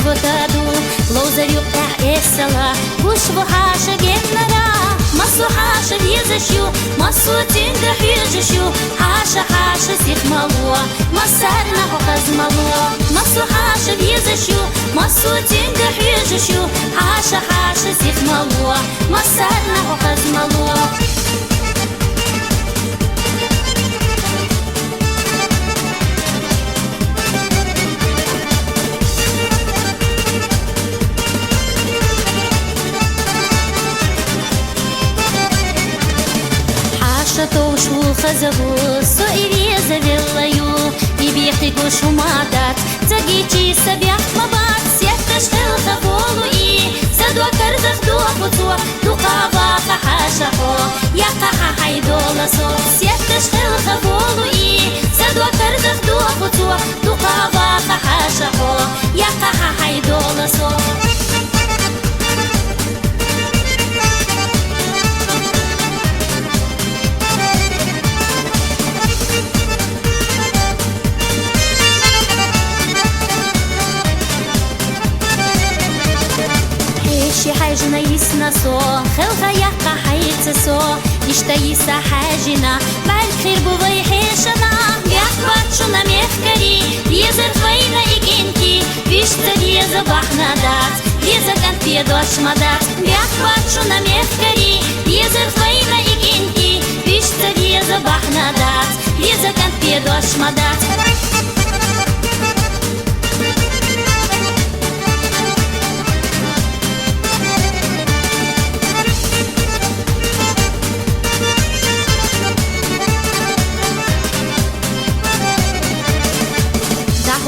botado, louzariu esela, bushvo hasha genara, masu hasha vizashu, masu tinga hijashu, hasha hasha sikh malua, masarna hoqaz malua, masu hasha vizashu, masu tinga hijashu, hasha hasha sikh malua, masarna hoqaz malua. شو خزبو سئري زبليو يبيحتي شو مادات تجيتي سبيع مبات سيتش الخبولو سدوا كرزخ دو فتوى دو قابا حاشحو يقع حيدولا سو سيتش الخبولو سدوا كرزخ دو فتوى دو قابا حاشحو يقع حيدولا سو حاجنا يسنسو خلقا يقع حيتسو يشتيسا حاجنا بالخير بوضي حيشنا يقباتشنا ميخكري يزر فينا إجنكي بيشتري يزبحنا دات يزر كان في دوش مدات يقباتشنا ميخكري يزر فينا إجنكي بيشتري يزبحنا دات يزر كان في دوش مدات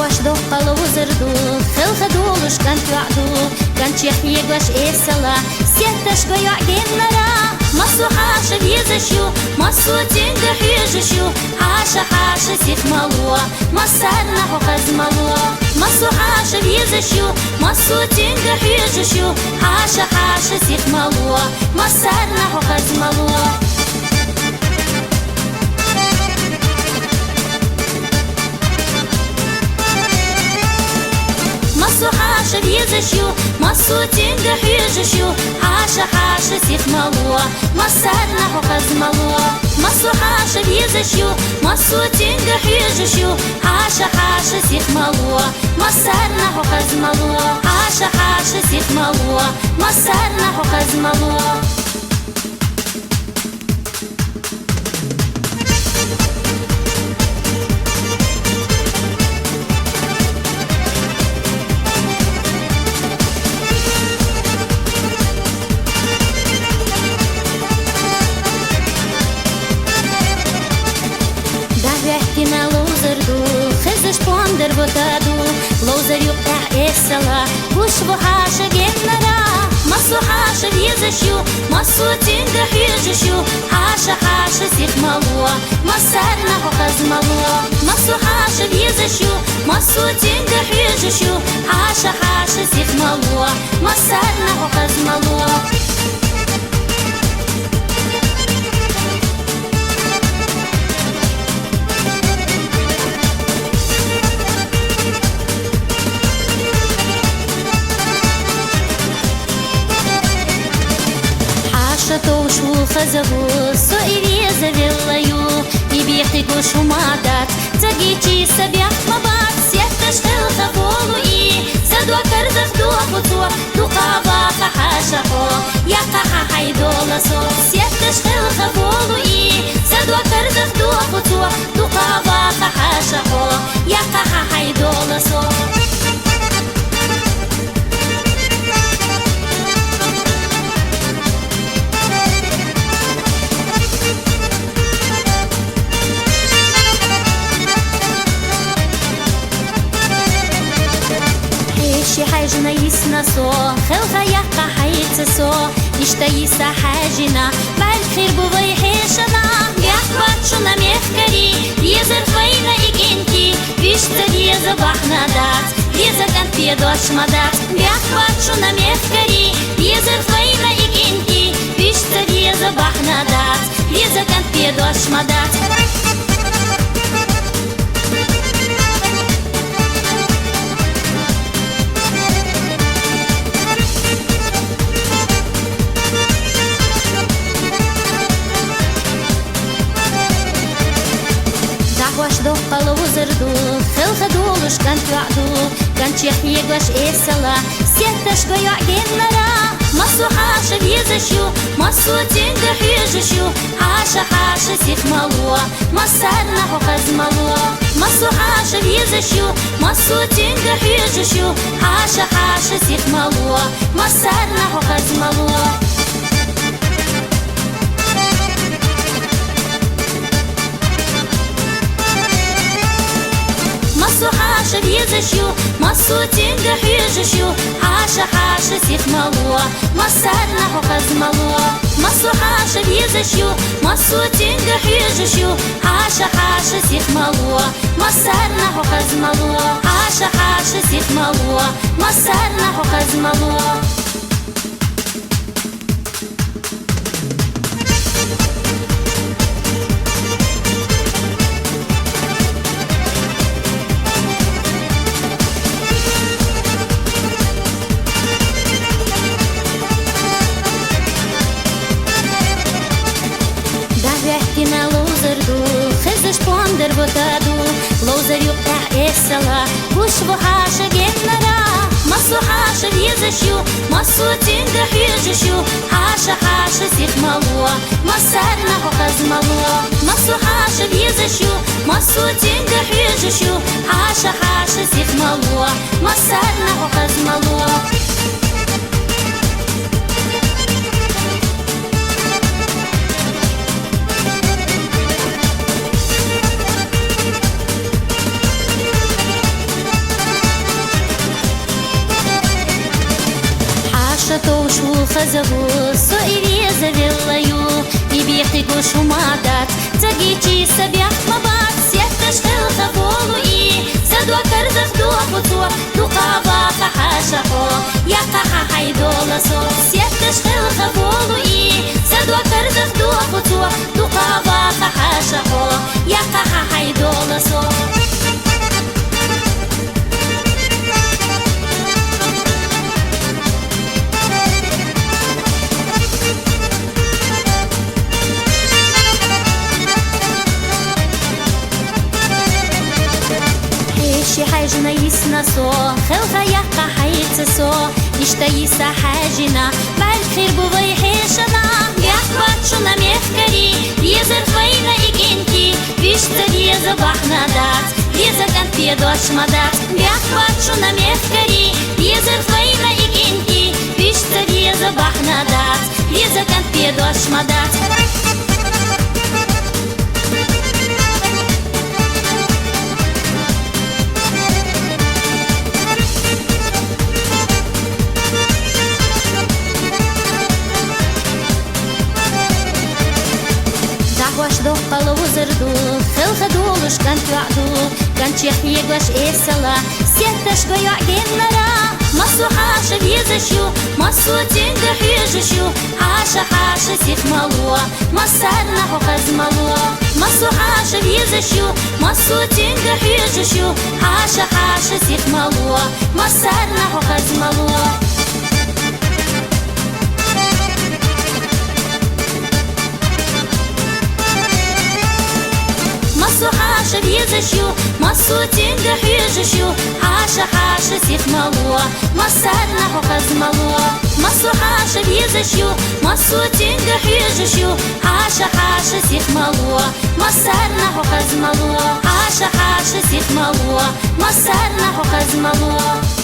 واش دو قلو زردو خلق دولش كان تعدو كان تشيخ يقوش إيسلا سيتش قيع جنرا مصو حاشا بيزشو مصو تنجح يجشو حاشا حاشا سيخ ملوا مصارنا حقز ملوا مصو حاشا بيزشو مصو تنجح يجشو حاشا حاشا سيخ ملوا مصارنا حقز ملوا مصو حاشا بيزشو مصو تنجح يجشو حاشا حاشا سيخ ملوا مصارنا حقز ملوا مصو حاشا بيزشو مصو تنجح يجشو حاشا حاشا سيخ ملوا مصارنا حقز ملوا حاشا حاشا سيخ ملوا مصارنا حقز ملوا Вяхтина лоузерду, хезеш пондер ботаду, лоузерю эсела, бушво хаша геннара, масу хаша визашу, масу тинга хижашу, хаша хаша сих малуа, масарна хохаз малуа, масу хаша визашу, масу тинга хижашу, хаша хаша сих малуа, масарна хохаз малуа. شو خزبو سئري زبليو يبيحتي شو مادات تجيتي سبيع مبات سيتش الخبولو سدوا كرزخ دو فتوى دو قابا حاشحو يقع حيدولا سو سيتش الخبولو سدوا كرزخ دو فتوى دو قابا حاشحو يقع حيدولا سو حاجنا يسنسو خلقا يقع حيتسو يشتيسا حاجنا بالخير بوضي حيشنا يقباتشنا ميخكري يزر فينا إجنكي بيشتري يزبحنا دات يزر كان في دوش مدات يقباتشنا ميخكري يزر فينا إجنكي بيشتري يزبحنا دات يزر كان في دوش مدات Dahwash do palovu zardu Khil khadulush kan tu'adu Kan chiyeglash esala Sietash goya gennara Masu hasha vizashu Masu tinga hijashu Hasha hasha sikh malua Masarna ho khazmalua Masu hasha vizashu Masu tinga hijashu Hasha hasha sikh malua Masarna ho khazmalua Masu hasha vizashu Masu tinga hijashu Hasha hasha sikh malua Masarna ho khazmalua Masu hasha vizashu Masu tinga hijashu Hasha hasha sikh malua Masarna ho khazmalua Hasha hasha sikh malua Masarna ho khazmalua Vehtina lozerdu, khizsh ponder botadu Lozer yuqta esala, bush hasha gennara Masu hasha vizashu, masu tinga hijashu Hasha hasha sikh malua, masarna ho khazmalua Masu hasha vizashu, masu tinga hijashu Hasha hasha sikh malua, masarna ho khazmalua Шатошу хазаву, соири завелаю, и бехти гошу мадат, цагичи сабях мабат, секташ хелха волуи, садва кардах дуапуцу, дукава хахашахо, якаха хайдоласо, секташ хелха волуи, садва кардах дуапуцу, дукава хахашахо, якаха хайдоласо. حاجنا يسنسو خلها يقع حيتسو يشتيسا حاجنا بالخير بوي حيشنا يقباتشنا ميفكري يزر فينا إجنكي بيشتري يزبحنا دات يزر كان في دوش مدات يقباتشنا ميفكري يزر فينا إجنكي بيشتري يزبحنا دات يزر كان في دوش مدات Dahwash do palovu zardu Khil khadulush kan tu'adu Kan chiyeglash esala Sietash goya gennara Masu hasha vizashu Masu tinga hijashu Hasha hasha sikh malua Masarna ho khazmalua Masu hasha vizashu Masu tinga hijashu Hasha hasha sikh malua Masarna ho khazmalua Masu hasha vizashu, masu tinga hijashu Hasha hasha sikh malua, masarna ho khazmalua Masu hasha vizashu, masu tinga hijashu Hasha hasha sikh malua, masarna ho khazmalua Hasha hasha sikh malua, masarna ho khazmalua